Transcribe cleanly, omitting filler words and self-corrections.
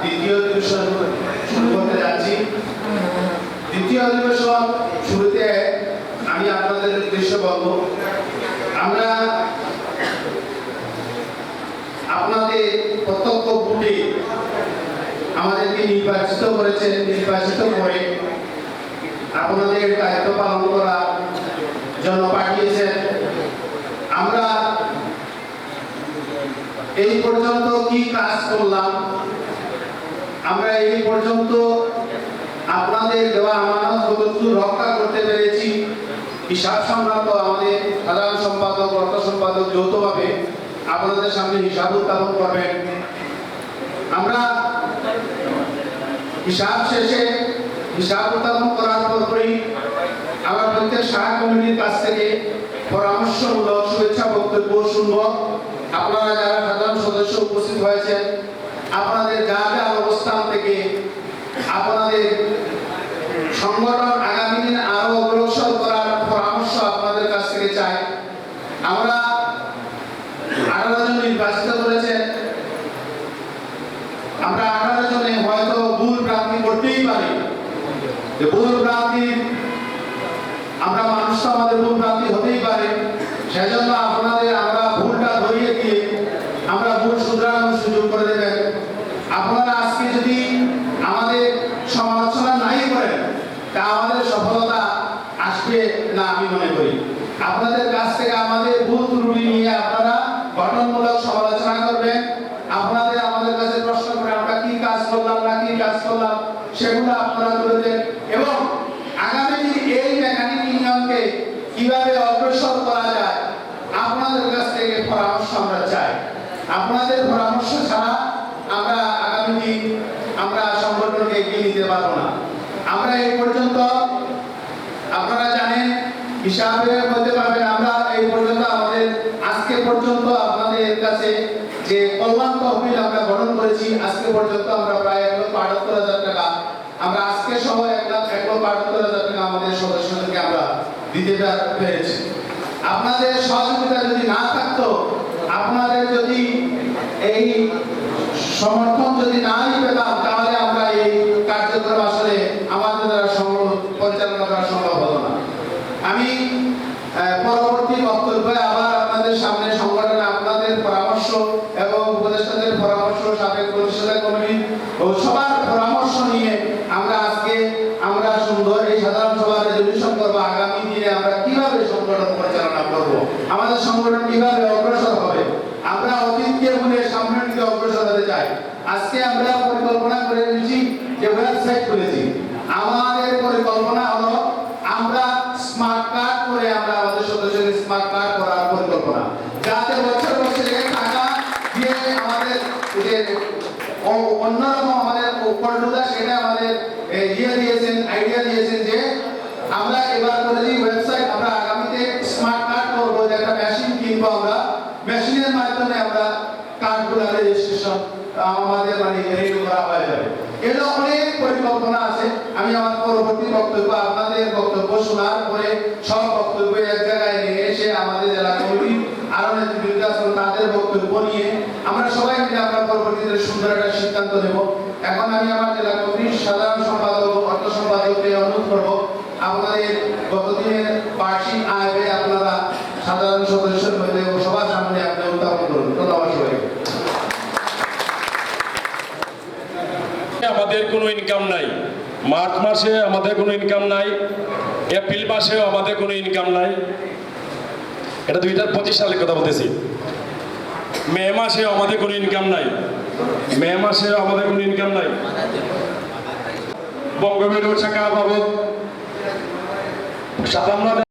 দ্বিতীয় অধিবেশন শুরু করতে যাচ্ছি। দ্বিতীয় অধিবেশন শুরুতে আমি আপনাদের উদ্দেশ্যে বলবো, আমরা আপনাদের প্রত্যক্ষ ভোটে আমাদেরকে নির্বাচিত করেছেন, নির্বাচিত করে আপনাদের দায়িত্ব পালন করার জন্য পাঠিয়েছেন। আমরা এই পর্যন্ত কি কাজ করলাম, আমরা এই পর্যন্ত আপনাদের দেওয়া আমানত কতটুকু রক্ষা করতে পেরেছি, হিসাব সংক্রান্ত আমাদের সাধারণ সম্পাদক, অর্থ সম্পাদক যৌথভাবে আপনাদের সামনে হিসাব উত্থাপন করবেন। আমরা হিসাব শেষে হিসাব উত্থাপন করার পরপরই আমরা প্রত্যেক শাখা কমিটির কাছ থেকে পরামর্শমূলক শুভেচ্ছা বক্তব্য শুনব। আপনারা যারা সাধারণ সদস্য উপস্থিত হয়েছেন, আপনাদের যার যার অবস্থান থেকে আপনাদের সংগঠন আগামী দিন আরো অগ্রসর করার পরামর্শ আপনাদের কাছ থেকে চাই। আমরা 18 জন নির্বাচিত করেছেন, আমরা 18 জনে হয়তো ভুল প্রার্থী করতেই পারি। ভুল প্রার্থী আমরা মানুষ তো আমাদের ভুল প্রার্থী হতেই পারে, সেজন্য আপনাদের আমরা ভুলটা ধরিয়ে দিয়ে আমরা ভুল শুধরানোর সুযোগ করে দেবেন। আপনারা আজকে যদি আমাদের সমালোচনা নাই করেন তা আমাদের সফলতা আসবে না আমি মনে করি। আপনাদের কাছ থেকে আমাদের ভুল ত্রুটি নিয়ে আপনারা গঠনমূলক সমালোচনা করবেন। আপনাদের আমাদের কাছে প্রশ্ন করে আমরা কি কাজ করলাম না কি কাজ করলাম সেগুলো আপনারা তুলে দেন, এবং আগামী দিন এই মেকানিক ইউনিয়নকে কিভাবে অগ্রসর করা যায় আপনাদের কাছ থেকে পরামর্শ আমরা চাই। আপনাদের পরামর্শ ছাড়া আমরা আগামী দিন আমরা সংগঠনকে এগিয়ে নিতে পারবো না। আমরা এই পর্যন্ত আপনারা জানেন হিসাবের মধ্যে পাবেন, আমরা এই পর্যন্ত আমাদের আজকে পর্যন্ত আপনাদের কাছে যে কল্যাণ তহবিল আমরা গঠন করেছি, আজকে পর্যন্ত আমরা প্রায় 1,78,000 টাকা আমরা আজকে সহ 1,78,000 টাকা আমাদের সদস্যদেরকে আমরা দিতে পেরেছি। আপনাদের সহযোগিতা যদি না থাকতো, আপনাদের যদি এই সমর্থন যদি নাই পেতাম, তাহলে আমরা এই কার্যক্রম আসলে আমাদের দ্বারা পরিচালনা করা সম্ভব হতো না। আমি পরবর্তী বক্তব্যে আবার আপনাদের সামনে সংগঠনে আপনাদের পরামর্শ এবং উপদেষ্টাদের পরামর্শ, সাবেক পরিষদের কমিটি ও সবার পরামর্শ নিয়ে আমরা সুন্দর এই সাধারণ সভা রেজলিউশন করবো। আগামী দিনে আমরা কিভাবে সংগঠন পরিচালনা করব, আমাদের সংগঠন কিভাবে অগ্রসর হবে, আমরা অতীতকে ভুলে সামনের দিকে অগ্রসর হতে চাই। আজকে আমরা পরিকল্পনা করে নিয়েছি যে ওয়েবসাইট খুলেছি। আমাদের পরিকল্পনা হলো আমরা স্মার্ট কার্ড করে আমরা আমাদের সদস্যদের স্মার্ট কার্ড করার পরিকল্পনা, যাতে বছর বছর টাকা দিয়ে আমাদের যে অন্যরকম আমাদের উপলব্ধতা সেটা আমাদের আইডিয়া দিয়েছেন যে আমরা এবার করেছি ওয়েবসাইট, আমরা আগামীতে স্মার্ট কার্ড করবো, যে একটা মেশিন কিনবো, আমরা মেশিনের মাধ্যমে আমরা কার্ডগুলো রেজিস্ট্রেশন আমাদের রেডি করা হয়ে যাবে। এর অনেক পরিকল্পনা আছে। আমি আমার পরবর্তী বক্তব্য আপনাদের বক্তব্য শোনার পরে সব বক্তব্য এক জায়গায় নিয়ে এসে আমাদের জেলা কমিটি আরো নেতৃবৃন্দ আছেন তাদের বক্তব্য নিয়ে আমরা সবাই মিলে আমরা পরবর্তীতে সুন্দর একটা সিদ্ধান্ত নেব। এখন আমি আমার জেলা কমিটির সাধারণ সম্পাদক, অর্থ সম্পাদককে অনুরোধ করব, আপনাদের গতদিনের বার্ষিক আয় ব্যয় আপনারা সাধারণ সদস্যের মধ্যে সবার সামনে আপনি উত্থাপন করুন। ধন্যবাদ সবাইকে। আমাদের কোনো ইনকাম নাই, মার্চ মাসে আমাদের কোনো ইনকাম নাই, এপ্রিল মাসেও আমাদের কোনো ইনকাম নাই। এটা 2025 সালের কথা বলতেছি। মে মাসেও আমাদের কোনো ইনকাম নাই, মে মাসেও আমাদের কোনো ইনকাম নাই। বঙ্গবন্ধু শাখা বাবদ